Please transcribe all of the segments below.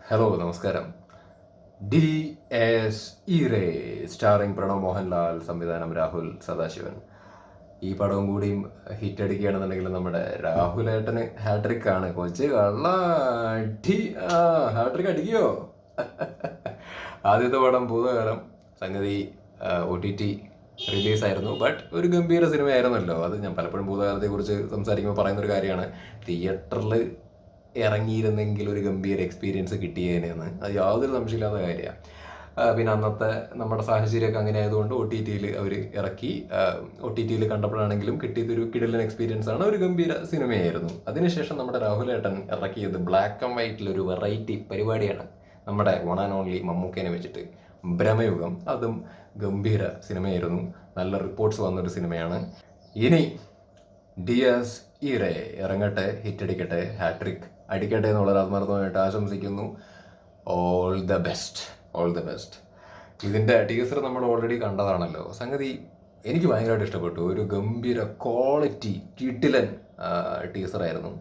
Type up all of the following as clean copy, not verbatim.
Hello നമസ്കാരം. D S ഇറേ starring Pranav Mohanlal, സംവിധാനം രാഹുൽ സദാശിവൻ. ഈ പടവും കൂടിയും ഹിറ്റ് അടിക്കുകയാണെന്നുണ്ടെങ്കിൽ നമ്മുടെ രാഹുലേട്ടന് ഹാട്രിക് ആണ്. കൊച്ച് കള്ള അടി ഹാട്രിക് അടിക്കോ? ആദ്യത്തെ പടം ഭൂതകാലം സംഗതി OTT റിലീസായിരുന്നു. ബട്ട് ഒരു ഗംഭീര സിനിമയായിരുന്നല്ലോ. അത് ഞാൻ പലപ്പോഴും ഭൂതകാലത്തെക്കുറിച്ച് സംസാരിക്കുമ്പോൾ പറയുന്നൊരു കാര്യമാണ്, തിയേറ്ററിൽ ഇറങ്ങിയിരുന്നെങ്കിൽ ഒരു ഗംഭീര എക്സ്പീരിയൻസ് കിട്ടിയേനെന്ന്. അത് യാതൊരു സംശയമില്ലാത്ത കാര്യമാണ്. പിന്നെ അന്നത്തെ നമ്മുടെ സാഹചര്യമൊക്കെ അങ്ങനെ ആയതുകൊണ്ട് OTT അവർ ഇറക്കി. OTT കണ്ടപ്പോഴാണെങ്കിലും കിട്ടിയതൊരു കിടിലൻ എക്സ്പീരിയൻസ് ആണ്, ഒരു ഗംഭീര സിനിമയായിരുന്നു. അതിനുശേഷം നമ്മുടെ രാഹുലേട്ടൻ ഇറക്കിയത് ബ്ലാക്ക് ആൻഡ് വൈറ്റിലൊരു വെറൈറ്റി പരിപാടിയാണ്, നമ്മുടെ വൺ ആൻഡ് ഓൺലി മമ്മൂക്കേനെ വെച്ചിട്ട് ഭ്രമയുഗം. അതും ഗംഭീര സിനിമയായിരുന്നു, നല്ല റിപ്പോർട്ട്സ് വന്നൊരു സിനിമയാണ്. ഇനി ഡിയാസ് ഇറേ ഇറങ്ങട്ടെ, ഹിറ്റടിക്കട്ടെ, ഹാട്രിക് അടിക്കട്ടെ എന്നുള്ളത് ആത്മാർത്ഥമായിട്ട് ആശംസിക്കുന്നു. All the best, all the best. ഇതിൻ്റെ ടീസർ നമ്മൾ ഓൾറെഡി കണ്ടതാണല്ലോ. സംഗതി എനിക്ക് ഭയങ്കരമായിട്ട് ഇഷ്ടപ്പെട്ടു. ഒരു ഗംഭീര ക്വാളിറ്റി കിടിലൻ ടീസറായിരുന്നു.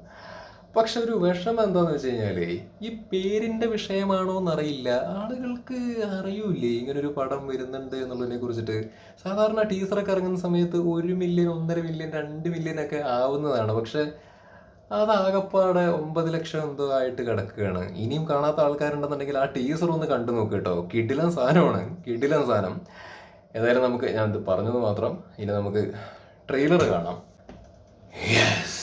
പക്ഷെ ഒരു വിഷമം എന്താണെന്ന് വെച്ച് കഴിഞ്ഞാൽ, ഈ പേരിൻ്റെ വിഷയമാണോ എന്നറിയില്ല, ആളുകൾക്ക് അറിയൂലേ ഇങ്ങനൊരു പടം വരുന്നുണ്ട് എന്നുള്ളതിനെ കുറിച്ചിട്ട്. സാധാരണ ടീസറൊക്കെ ഇറങ്ങുന്ന സമയത്ത് 1 മില്യൺ, 1.5 മില്യൺ, 2 മില്യൺ ഒക്കെ ആവുന്നതാണ്. പക്ഷെ അതാകപ്പാടെ 9 ലക്ഷം എന്തോ ആയിട്ട് കിടക്കുകയാണ്. ഇനിയും കാണാത്ത ആൾക്കാരുണ്ടെന്നുണ്ടെങ്കിൽ ആ ടീസർ ഒന്ന് കണ്ടു നോക്ക് കേട്ടോ. കിടിലൻ സാധനമാണ്, കിടിലൻ സാധനം. ഏതായാലും നമുക്ക്, ഞാൻ ഇത് പറഞ്ഞത് മാത്രം, ഇനി നമുക്ക് ട്രെയിലർ കാണാം. യെസ്,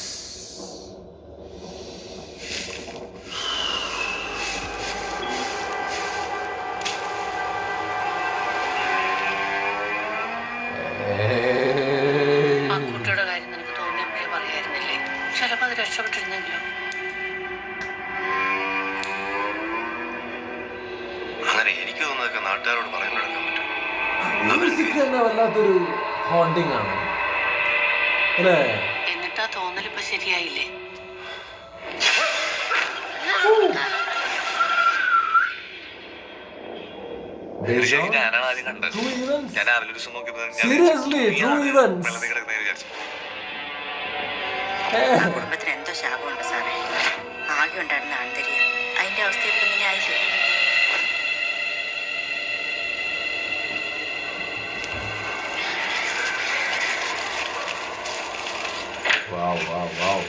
കുട്ടിയുടെ കാര്യം നിനക്ക് തോന്നിയപ്പോഴേ പറയായിരുന്നില്ലേ? ചിലപ്പോൾ അത് രക്ഷപ്പെട്ടിരുന്നെങ്കിലോ? അങ്ങനെ എനിക്ക് തോന്നുന്നതൊക്കെ നാട്ടുകാരോട് പറയാനെടുക്കാൻ പറ്റും. മ്യൂസിക് തന്നെ വല്ലാത്തൊരു ഹോണ്ടിങ് ആണ് അല്ലേ? എന്നിട്ടാ തോന്നലിപ്പോ ശരിയായില്ലേ? ഞാനാണ് ആദ്യം കണ്ടത്. ഞാൻ രാവിലെ ഒരു ദിവസം നോക്കിയപ്പോ കുടുംബത്തിന് എന്തോ ശാപമുണ്ട് സാറേ. ആകെ ഉണ്ടായിരുന്ന ആന്തരികം അതിന്റെ അവസ്ഥ ഇപ്പൊ ഇങ്ങനെ ആയില്ലേ? Wow, wow, wow.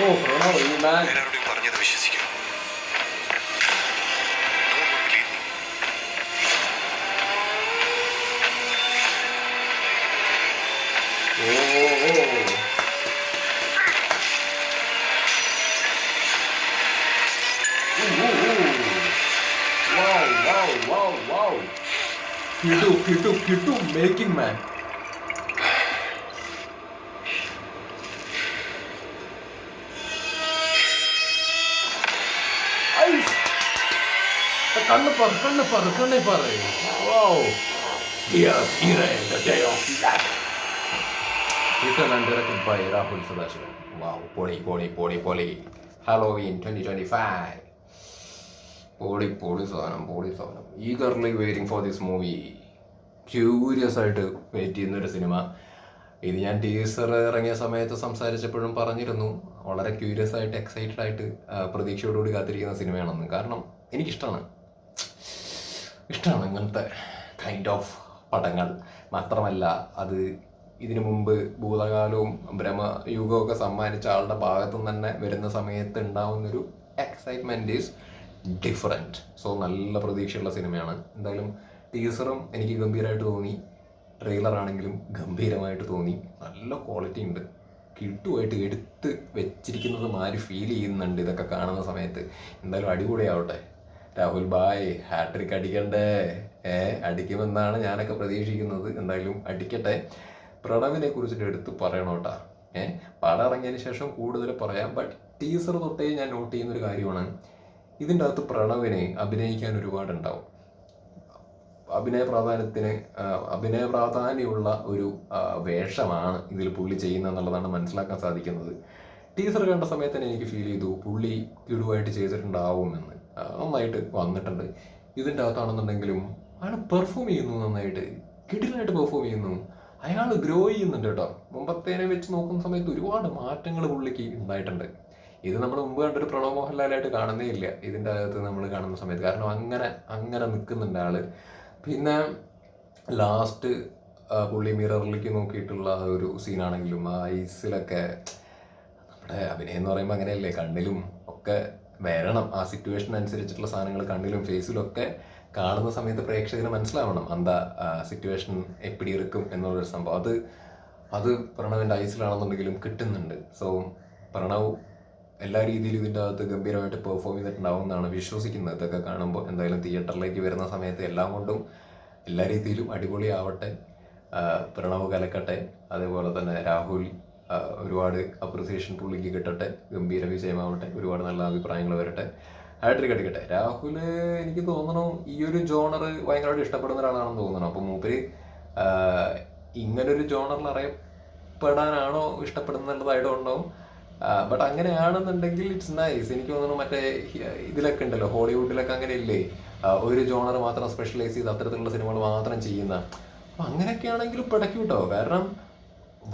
Oh, Pranav, you man. എല്ലാവരോടും പറഞ്ഞത് വിശ്വസിക്കും. Oh. Wow, wow, wow, wow. Kitu, making man. കണ്ണ് പറ. Wow. Yes, the day of that. Written and directed by Rahul Sadashivan. Wow, പൊളി. Halloween 2025. പൊളി സാധനം. Eagerly waiting for this movie. Curious ആയിട്ട് wait ചെയ്യുന്നൊരു സിനിമ. ഇത് ഞാൻ ടീസർ ഇറങ്ങിയ സമയത്ത് സംസാരിച്ചപ്പോഴും പറഞ്ഞിരുന്നു, വളരെ ക്യൂരിയസ് ആയിട്ട്, എക്സൈറ്റഡ് ആയിട്ട്, പ്രതീക്ഷയോടുകൂടി കാത്തിരിക്കുന്ന സിനിമയാണെന്ന്. കാരണം എനിക്കിഷ്ടമാണ് ഇങ്ങനത്തെ കൈൻഡ് ഓഫ് പടങ്ങൾ. മാത്രമല്ല, അത് ഇതിനു മുമ്പ് ഭൂതകാലവും ഭ്രമയുഗവും ഒക്കെ സമ്മാനിച്ച ആളുടെ ഭാഗത്തു നിന്ന് തന്നെ വരുന്ന സമയത്ത് ഉണ്ടാവുന്നൊരു എക്സൈറ്റ്മെൻറ്റ് ഈസ് ഡിഫറെൻറ്റ്. സോ നല്ല പ്രതീക്ഷയുള്ള സിനിമയാണ്. എന്തായാലും ടീസറും എനിക്ക് ഗംഭീരമായിട്ട് തോന്നി, ട്രെയിലർ ആണെങ്കിലും ഗംഭീരമായിട്ട് തോന്നി. നല്ല ക്വാളിറ്റി ഉണ്ട്, കിട്ടുമായിട്ട് എടുത്ത് വെച്ചിരിക്കുന്നത് മാതിരി ഫീൽ ചെയ്യുന്നുണ്ട് ഇതൊക്കെ കാണുന്ന സമയത്ത്. എന്തായാലും അടിപൊളിയാവട്ടെ. രാഹുൽ ഭായ്, ഹാട്രിക് അടിക്കണ്ടേ? അടിക്കുമെന്നാണ് ഞാനൊക്കെ പ്രതീക്ഷിക്കുന്നത്. എന്തായാലും അടിക്കട്ടെ. പ്രണവിനെ കുറിച്ചിട്ട് എടുത്ത് പറയണം കേട്ടാ. പടം ഇറങ്ങിയതിന് ശേഷം കൂടുതൽ പറയാം. ബട്ട് ടീസർ തൊട്ടേ ഞാൻ നോട്ട് ചെയ്യുന്നൊരു കാര്യമാണ്, ഇതിൻ്റെ അകത്ത് പ്രണവിനെ അഭിനയിക്കാൻ ഒരുപാടുണ്ടാവും. അഭിനയ പ്രാധാന്യമുള്ള ഒരു വേഷമാണ് ഇതിൽ പുള്ളി ചെയ്യുന്നതെന്നുള്ളതാണ് മനസ്സിലാക്കാൻ സാധിക്കുന്നത്. ടീസർ കണ്ട സമയത്ത് തന്നെ എനിക്ക് ഫീൽ ചെയ്തു പുള്ളി കിടുവായിട്ട് ചെയ്തിട്ടുണ്ടാവുമെന്ന്. നന്നായിട്ട് വന്നിട്ടുണ്ട്. ഇതിൻ്റെ അകത്താണെന്നുണ്ടെങ്കിലും അയാൾ പെർഫോം ചെയ്യുന്നു നന്നായിട്ട്, കിടിലായിട്ട് പെർഫോം ചെയ്യുന്നു. അയാൾ ഗ്രോ ചെയ്യുന്നുണ്ട് കേട്ടോ. മുമ്പത്തേനെ വെച്ച് നോക്കുന്ന സമയത്ത് ഒരുപാട് മാറ്റങ്ങൾ പുള്ളിക്ക് ഉണ്ടായിട്ടുണ്ട്. ഇത് നമ്മൾ മുമ്പ് കണ്ടൊരു പ്രണവ് മോഹൻലാലായിട്ട് കാണുന്നേ ഇല്ല ഇതിൻ്റെ അകത്ത് നമ്മൾ കാണുന്ന സമയത്ത്. കാരണം അങ്ങനെ നിൽക്കുന്നുണ്ട് ആള്. പിന്നെ ലാസ്റ്റ് പുള്ളി മിററിലേക്ക് നോക്കിയിട്ടുള്ള ഒരു സീനാണെങ്കിലും ആ ഐസിലൊക്കെ നമ്മുടെ അഭിനയം എന്ന് പറയുമ്പോൾ അങ്ങനെയല്ലേ, കണ്ണിലും ഒക്കെ വരണം ആ സിറ്റുവേഷൻ അനുസരിച്ചിട്ടുള്ള സാധനങ്ങൾ കണ്ണിലും ഫേസിലും ഒക്കെ കാണുന്ന സമയത്ത് പ്രേക്ഷകന് മനസ്സിലാവണം എന്താ സിറ്റുവേഷൻ എപ്പിടി ഇരിക്കും എന്നുള്ളൊരു സംഭവം. അത് പ്രണവിൻ്റെ ഐസിലാണെന്നുണ്ടെങ്കിലും കിട്ടുന്നുണ്ട്. സോ പ്രണവ് എല്ലാ രീതിയിലും ഇതിൻ്റെ അകത്ത് ഗംഭീരമായിട്ട് പെർഫോം ചെയ്തിട്ടുണ്ടാവും എന്നാണ് വിശ്വസിക്കുന്നത്. ഇതൊക്കെ കാണുമ്പോൾ എന്തായാലും തിയേറ്ററിലേക്ക് വരുന്ന സമയത്ത് എല്ലാം കൊണ്ടും എല്ലാ രീതിയിലും അടിപൊളിയാവട്ടെ. പ്രണവ് കലക്കട്ടെ. അതേപോലെ തന്നെ രാഹുൽ ഒരുപാട് അപ്രിസിയേഷൻ പുള്ളിക്ക് കിട്ടട്ടെ. ഗംഭീര വിജയമാവട്ടെ. ഒരുപാട് നല്ല അഭിപ്രായങ്ങൾ വരട്ടെ. ഹാട്രിക് അടിക്കട്ടെ. രാഹുൽ എനിക്ക് തോന്നണു ഈ ഒരു ജോണർ ഭയങ്കരമായിട്ട് ഇഷ്ടപ്പെടുന്ന ഒരാളാണെന്ന് തോന്നണം. അപ്പം മൂപ്പര് ഇങ്ങനൊരു ജോണറിൽ അറിയപ്പെടാനാണോ ഇഷ്ടപ്പെടുന്നുള്ളതായിട്ട് ഉണ്ടാവും. ബട്ട് അങ്ങനെയാണെന്നുണ്ടെങ്കിൽ ഇറ്റ്സ് നൈസ്. എനിക്ക് തോന്നുന്നു മറ്റേ ഇതിലൊക്കെ ഉണ്ടല്ലോ, ഹോളിവുഡിലൊക്കെ അങ്ങനെ ഇല്ലേ, ഒരു ജോണർ മാത്രം സ്പെഷ്യലൈസ് ചെയ്ത് അത്തരത്തിലുള്ള സിനിമകൾ മാത്രം ചെയ്യുന്ന. അപ്പം അങ്ങനെയൊക്കെ ആണെങ്കിലും പിടയ്ക്കും കേട്ടോ. കാരണം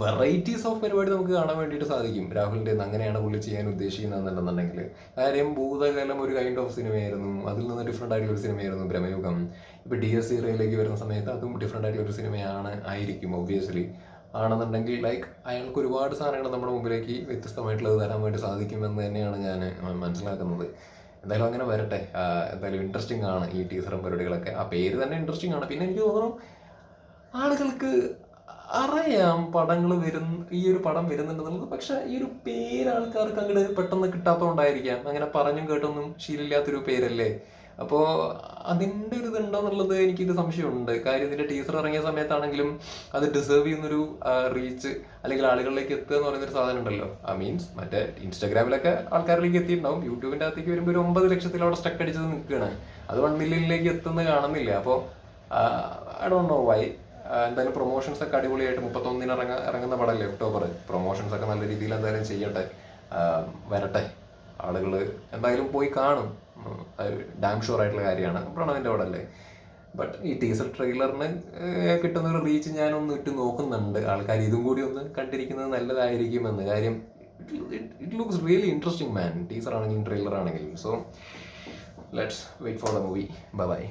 വെറൈറ്റീസ് ഓഫ് പരിപാടി നമുക്ക് കാണാൻ വേണ്ടിയിട്ട് സാധിക്കും രാഹുലിൻ്റെ. അങ്ങനെയാണ് പുള്ളി ചെയ്യാൻ ഉദ്ദേശിക്കുന്നതെന്നുണ്ടെന്നുണ്ടെങ്കിൽ. കാര്യം ഭൂതകാലം ഒരു കൈൻഡ് ഓഫ് സിനിമയായിരുന്നു, അതിൽ നിന്ന് ഡിഫറെൻ്റ് ആയിട്ടുള്ള ഒരു സിനിമയായിരുന്നു ബ്രഹ്മയുഗം. ഇപ്പോൾ DS സീറിയയിലേക്ക് വരുന്ന സമയത്ത് അതും ഡിഫറെൻ്റ് ആയിട്ടുള്ള ഒരു സിനിമയാണ് ആയിരിക്കും ഒബ്വിയസ്ലി. ആണെന്നുണ്ടെങ്കിൽ ലൈക്ക് അയാൾക്ക് ഒരുപാട് സാധനങ്ങൾ നമ്മുടെ മുമ്പിലേക്ക് വ്യത്യസ്തമായിട്ടുള്ളത് തരാൻ വേണ്ടി സാധിക്കുമെന്ന് തന്നെയാണ് ഞാൻ മനസ്സിലാക്കുന്നത്. എന്തായാലും അങ്ങനെ വരട്ടെ. എന്തായാലും ഇൻട്രസ്റ്റിംഗ് ആണ് ഈ ടീസറും പരിപാടികളൊക്കെ. ആ പേര് തന്നെ ഇൻട്രസ്റ്റിംഗ് ആണ്. പിന്നെ എനിക്ക് തോന്നുന്നു ആളുകൾക്ക് അറിയാം പടങ്ങൾ ഈ ഒരു പടം വരുന്നുണ്ടെന്നുള്ളത്. പക്ഷെ ഈ ഒരു പേര് ആൾക്കാർക്ക് അങ്ങോട്ട് പെട്ടെന്ന് കിട്ടാത്തതുകൊണ്ടായിരിക്കാം. അങ്ങനെ പറഞ്ഞും കേട്ടൊന്നും ശീലമില്ലാത്തൊരു പേരല്ലേ. അപ്പോൾ അതിൻ്റെ ഒരു ഇതുണ്ടോന്നുള്ളത് എനിക്കിത് സംശയമുണ്ട്. കാര്യം ഇതിൻ്റെ ടീസർ ഇറങ്ങിയ സമയത്താണെങ്കിലും അത് ഡിസേർവ് ചെയ്യുന്നൊരു റീച്ച് അല്ലെങ്കിൽ ആളുകളിലേക്ക് എത്തുക എന്ന് പറയുന്നൊരു സാധനം ഉണ്ടല്ലോ. മീൻസ് മറ്റേ ഇൻസ്റ്റാഗ്രാമിലൊക്കെ ആൾക്കാരിലേക്ക് എത്തിയിട്ടുണ്ടാവും. യൂട്യൂബിൻ്റെ അകത്തേക്ക് വരുമ്പോൾ ഒരു 9 ലക്ഷത്തിൽ അവിടെ സ്റ്റക്ക് അടിച്ചത് നിൽക്കുകയാണ്. അത് 1 മില്യണിലേക്ക് എത്തുന്നത് കാണുന്നില്ല. അപ്പോൾ ഐ ഡോണ്ട് നോ വൈ. എന്തായാലും പ്രൊമോഷൻസ് ഒക്കെ അടിപൊളിയായിട്ട് 31-ന് ഇറങ്ങുന്ന പടമല്ലേ ഒക്ടോബർ. പ്രൊമോഷൻസ് ഒക്കെ നല്ല രീതിയിൽ എന്തായാലും ചെയ്യട്ടെ. വരട്ടെ. ആളുകൾ എന്തായാലും പോയി കാണും. ഡാം ഷുവർ ആയിട്ടുള്ള കാര്യമാണ്. പ്രണവിൻ്റെ പടമല്ലേ. ബട്ട് ഈ ടീസർ ട്രെയിലറിന് കിട്ടുന്ന ഒരു റീച്ച് ഞാനൊന്ന് ഇട്ട് നോക്കുന്നുണ്ട്. ആൾക്കാർ ഇതും കൂടി ഒന്ന് കണ്ടിരിക്കുന്നത് നല്ലതായിരിക്കുമെന്ന്. കാര്യം it looks really interesting man. Teaser ആണെങ്കിലും ട്രെയിലർ ആണെങ്കിലും. So let's wait for the movie. By.